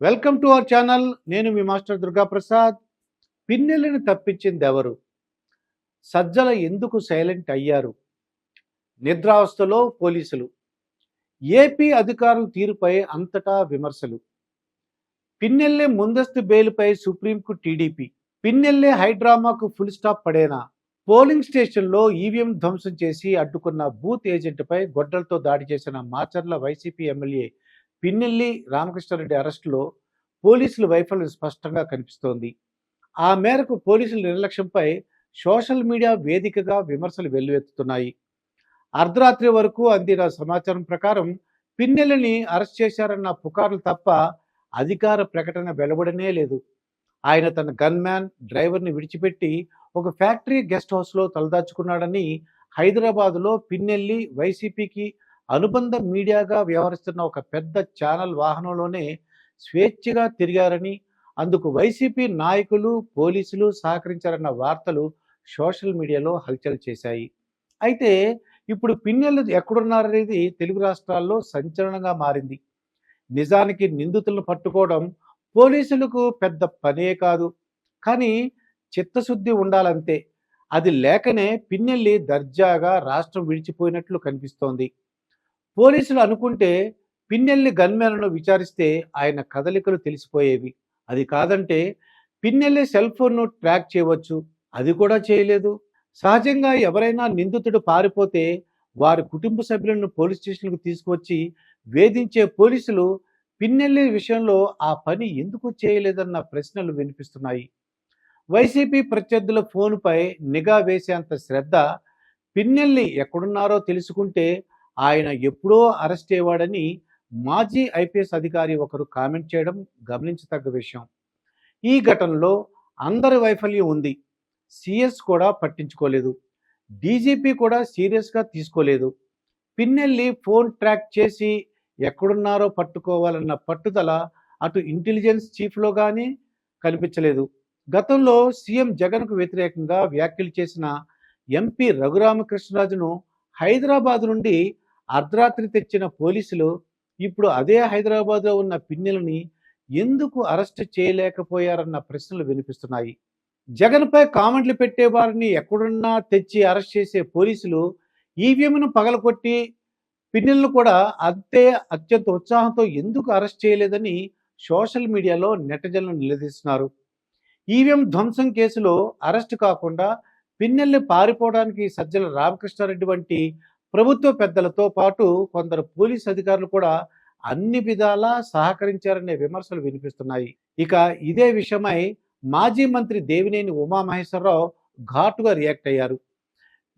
Welcome to our channel. నేను మీ master Durgaprasad. పిన్నెల్లిని తప్పించింది ఎవరు? సజ్జల ఎందుకు సైలెంట్ అయ్యారు? నిద్రావస్థలో పోలీసులు. ఏపీ అధికారుల తీరుపై అంతటా విమర్శలు. పిన్నెల్లి ముందస్తు బెయిల్పై సుప్రీంకు టీడీపీ. పిన్నెల్లి హైడ్రామాకు ఫుల్ స్టాప్ పడేనా? పోలింగ్ స్టేషన్లో ఈవీఎం ధ్వంసం చేసి అడ్డుకున్న బూత్ ఏజెంట్పై గొడ్డలతో దాడి చేసిన మాచర్ల వైసీపీ ఎమ్మెల్యే పిన్నెల్లి రామకృష్ణారెడ్డి అరెస్టులో పోలీసుల వైఫల్యం స్పష్టంగా కనిపిస్తోంది. ఆ మేరకు పోలీసుల నిర్లక్ష్యంపై సోషల్ మీడియా వేదికగా విమర్శలు వెల్లువెత్తుతున్నాయి. అర్ధరాత్రి వరకు అందిన సమాచారం ప్రకారం పిన్నెల్లిని అరెస్ట్ చేశారన్న పుకార్లు తప్ప అధికార ప్రకటన వెలువడనే లేదు. ఆయన తన గన్మ్యాన్ డ్రైవర్ని విడిచిపెట్టి ఒక ఫ్యాక్టరీ గెస్ట్ హౌస్లో తలదాచుకున్నాడని హైదరాబాదులో పిన్నెల్లి వైసీపీకి అనుబంధ మీడియాగా వ్యవహరిస్తున్న ఒక పెద్ద ఛానల్ వాహనంలోనే స్వేచ్ఛగా తిరిగారని, అందుకు వైసీపీ నాయకులు పోలీసులు సహకరించారన్న వార్తలు సోషల్ మీడియాలో హల్చల్ చేశాయి. అయితే ఇప్పుడు పిన్నెల్లి ఎక్కడున్నారనేది తెలుగు రాష్ట్రాల్లో సంచలనంగా మారింది. నిజానికి నిందితులను పట్టుకోవడం పోలీసులకు పెద్ద పనే కాదు, కానీ చిత్తశుద్ధి ఉండాలంతే. అది లేకనే పిన్నెల్లి దర్జాగా రాష్ట్రం విడిచిపోయినట్లు కనిపిస్తోంది. పోలీసులు అనుకుంటే పిన్నెల్లి గన్మెన్లను విచారిస్తే ఆయన కదలికలు తెలిసిపోయేవి. అది కాదంటే పిన్నెల్లి సెల్ ఫోన్ను ట్రాక్ చేయవచ్చు, అది కూడా చేయలేదు. సహజంగా ఎవరైనా నిందితుడు పారిపోతే వారి కుటుంబ సభ్యులను పోలీస్ స్టేషన్కు తీసుకువచ్చి వేధించే పోలీసులు పిన్నెల్లి విషయంలో ఆ పని ఎందుకు చేయలేదన్న ప్రశ్నలు వినిపిస్తున్నాయి. వైసీపీ ప్రత్యర్థుల ఫోన్పై నిఘా వేసేంత శ్రద్ధ పిన్నెల్లి ఎక్కడున్నారో తెలుసుకుంటే ఆయన ఎప్పుడో అరెస్ట్ అయ్యేవాడని మాజీ ఐపీఎస్ అధికారి ఒకరు కామెంట్ చేయడం గమనించదగ్గ విషయం. ఈ ఘటనలో అందరి వైఫల్యం ఉంది. సిఎస్ కూడా పట్టించుకోలేదు, డీజీపీ కూడా సీరియస్గా తీసుకోలేదు. పిన్నెల్లి ఫోన్ ట్రాక్ చేసి ఎక్కడున్నారో పట్టుకోవాలన్న పట్టుదల అటు ఇంటెలిజెన్స్ చీఫ్లో కానీ కనిపించలేదు. గతంలో సీఎం జగన్కు వ్యతిరేకంగా వ్యాఖ్యలు చేసిన ఎంపీ రఘురామకృష్ణరాజును హైదరాబాద్ నుండి అర్ధరాత్రి తెచ్చిన పోలీసులు ఇప్పుడు అదే హైదరాబాద్లో ఉన్న పిన్నెల్లిని ఎందుకు అరెస్ట్ చేయలేకపోయారన్న ప్రశ్నలు వినిపిస్తున్నాయి. జగన్పై కామెంట్లు పెట్టే వారిని ఎక్కడున్నా తెచ్చి అరెస్ట్ చేసే పోలీసులు ఈవీఎంను పగలకొట్టి పిన్నెల్లిని కూడా అత్యంత ఉత్సాహంతో ఎందుకు అరెస్ట్ చేయలేదని సోషల్ మీడియాలో నెటిజన్లు నిలదీస్తున్నారు. ఈవీఎం ధ్వంసం కేసులో అరెస్టు కాకుండా పిన్నెల్లి పారిపోవడానికి సజ్జల రామకృష్ణారెడ్డి వంటి ప్రభుత్వ పెద్దలతో పాటు కొందరు పోలీస్ అధికారులు కూడా అన్ని విధాలా సహకరించారనే విమర్శలు వినిపిస్తున్నాయి. ఇక ఇదే విషయమై మాజీ మంత్రి దేవినేని ఉమామహేశ్వరరావు ఘాటుగా రియాక్ట్ అయ్యారు.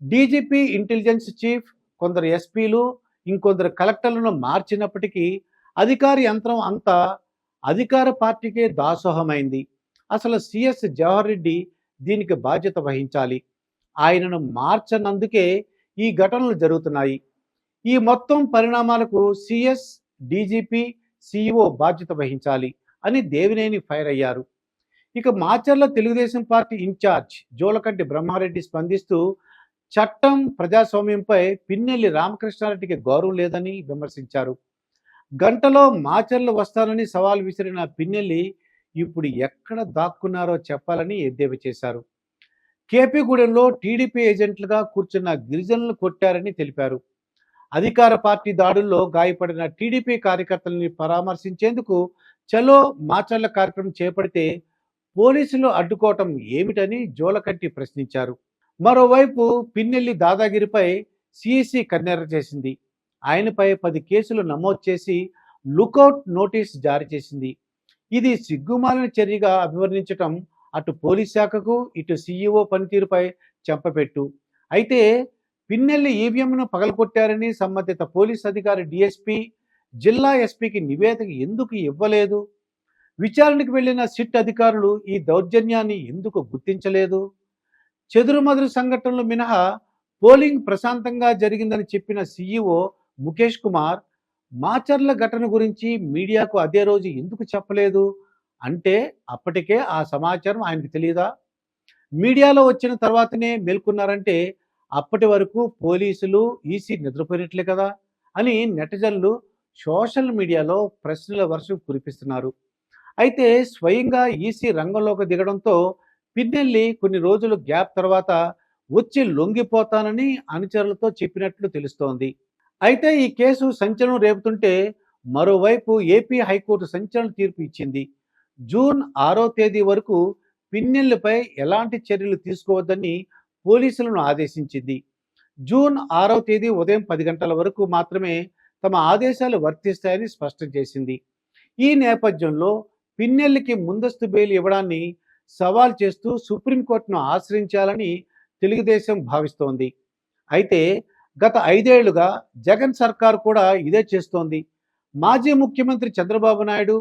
డీజీపీ, ఇంటెలిజెన్స్ చీఫ్, కొందరు ఎస్పీలు, ఇంకొందరు కలెక్టర్లను మార్చినప్పటికీ అధికార యంత్రం అంతా అధికార పార్టీకే దాసోహమైంది. అసలు సిఎస్ జవహర్ రెడ్డి దీనికి బాధ్యత వహించాలి. ఆయనను మార్చనందుకే ఈ ఘటనలు జరుగుతున్నాయి. ఈ మొత్తం పరిణామాలకు సిఎస్, డీజీపీ, సిఇఓ బాధ్యత వహించాలి అని దేవినేని ఫైర్ అయ్యారు. ఇక మాచర్ల తెలుగుదేశం పార్టీ ఇన్ఛార్జ్ జోలకంటి బ్రహ్మారెడ్డి స్పందిస్తూ చట్టం, ప్రజాస్వామ్యంపై పిన్నెల్లి రామకృష్ణారెడ్డికి గౌరవం లేదని విమర్శించారు. గంటలో మాచర్లు వస్తానని సవాల్ విసిరిన పిన్నెల్లి ఇప్పుడు ఎక్కడ దాక్కున్నారో చెప్పాలని ఎద్దేవా చేశారు. కేపీగూడెంలో టీడీపీ ఏజెంట్లుగా కూర్చున్న గిరిజనులు కొట్టారని తెలిపారు. అధికార పార్టీ దాడుల్లో గాయపడిన టీడీపీ కార్యకర్తలని పరామర్శించేందుకు చలో మాచర్ల కార్యక్రమం చేపడితే పోలీసులు అడ్డుకోవటం ఏమిటని జోలకంటి ప్రశ్నించారు. మరోవైపు పిన్నెల్లి దాదాగిరిపై సిఈసి కన్నెర్ర చేసింది. ఆయనపై 10 కేసులు నమోదు చేసి లుకౌట్ నోటీస్ జారీ చేసింది. ఇది సిగ్గుమాలిన చర్యగా అభివర్ణించటం అటు పోలీస్ శాఖకు, ఇటు సీఈఓ పనితీరుపై చెంపపెట్టు. అయితే పిన్నెల్లి ఈవీఎంను పగలకొట్టారని సంబంధిత పోలీస్ అధికారి డీఎస్పీ, జిల్లా ఎస్పీకి నివేదిక ఎందుకు ఇవ్వలేదు? విచారణకు వెళ్లిన సిట్ అధికారులు ఈ దౌర్జన్యాన్ని ఎందుకు గుర్తించలేదు? చెదురుమదురు సంఘటనలు మినహా పోలింగ్ ప్రశాంతంగా జరిగిందని చెప్పిన సీఈఓ ముఖేష్ కుమార్ మాచర్ల ఘటన గురించి మీడియాకు అదే రోజు ఎందుకు చెప్పలేదు? అంటే అప్పటికే ఆ సమాచారం ఆయనకు తెలియదా? మీడియాలో వచ్చిన తర్వాతనే మేల్కొన్నారంటే అప్పటి వరకు పోలీసులు, ఈసీ నిద్రపోయినట్లే కదా అని నెటిజన్లు సోషల్ మీడియాలో ప్రశ్నల వర్షం కురిపిస్తున్నారు. అయితే స్వయంగా ఈసీ రంగంలోకి దిగడంతో పిన్నెల్లి కొన్ని రోజులు గ్యాప్ తర్వాత వచ్చి లొంగిపోతానని అనుచరులతో చెప్పినట్లు తెలుస్తోంది. అయితే ఈ కేసు సంచలనం రేపుతుంటే మరోవైపు ఏపీ హైకోర్టు సంచలన తీర్పు ఇచ్చింది. జూన్ 6వ తేదీ వరకు పిన్నెల్లిపై ఎలాంటి చర్యలు తీసుకోవద్దని పోలీసులను ఆదేశించింది. జూన్ 6వ తేదీ ఉదయం 10 గంటల వరకు మాత్రమే తమ ఆదేశాలు వర్తిస్తాయని స్పష్టం చేసింది. ఈ నేపథ్యంలో పిన్నెల్లికి ముందస్తు బెయిల్ ఇవ్వడాన్ని సవాల్ చేస్తూ సుప్రీంకోర్టును ఆశ్రయించాలని తెలుగుదేశం భావిస్తోంది. అయితే గత 5 ఏళ్లుగా జగన్ సర్కార్ కూడా ఇదే చేస్తోంది. మాజీ ముఖ్యమంత్రి చంద్రబాబు నాయుడు,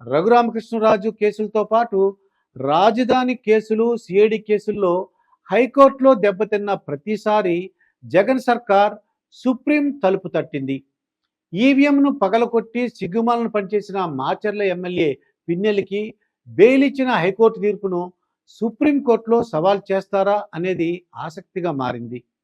రఘురామకృష్ణరాజు కేసులతో పాటు రాజధాని కేసులు, సిఐడి కేసుల్లో హైకోర్టులో దెబ్బతిన్న ప్రతిసారి జగన్ సర్కార్ సుప్రీం తలుపు తట్టింది. ఈవీఎంను పగలకొట్టి సిగ్గుమాలను పనిచేసిన మాచర్ల ఎమ్మెల్యే పిన్నెల్లికి బెయిల్ ఇచ్చిన హైకోర్టు తీర్పును సుప్రీంకోర్టులో సవాల్ చేస్తారా అనేది ఆసక్తిగా మారింది.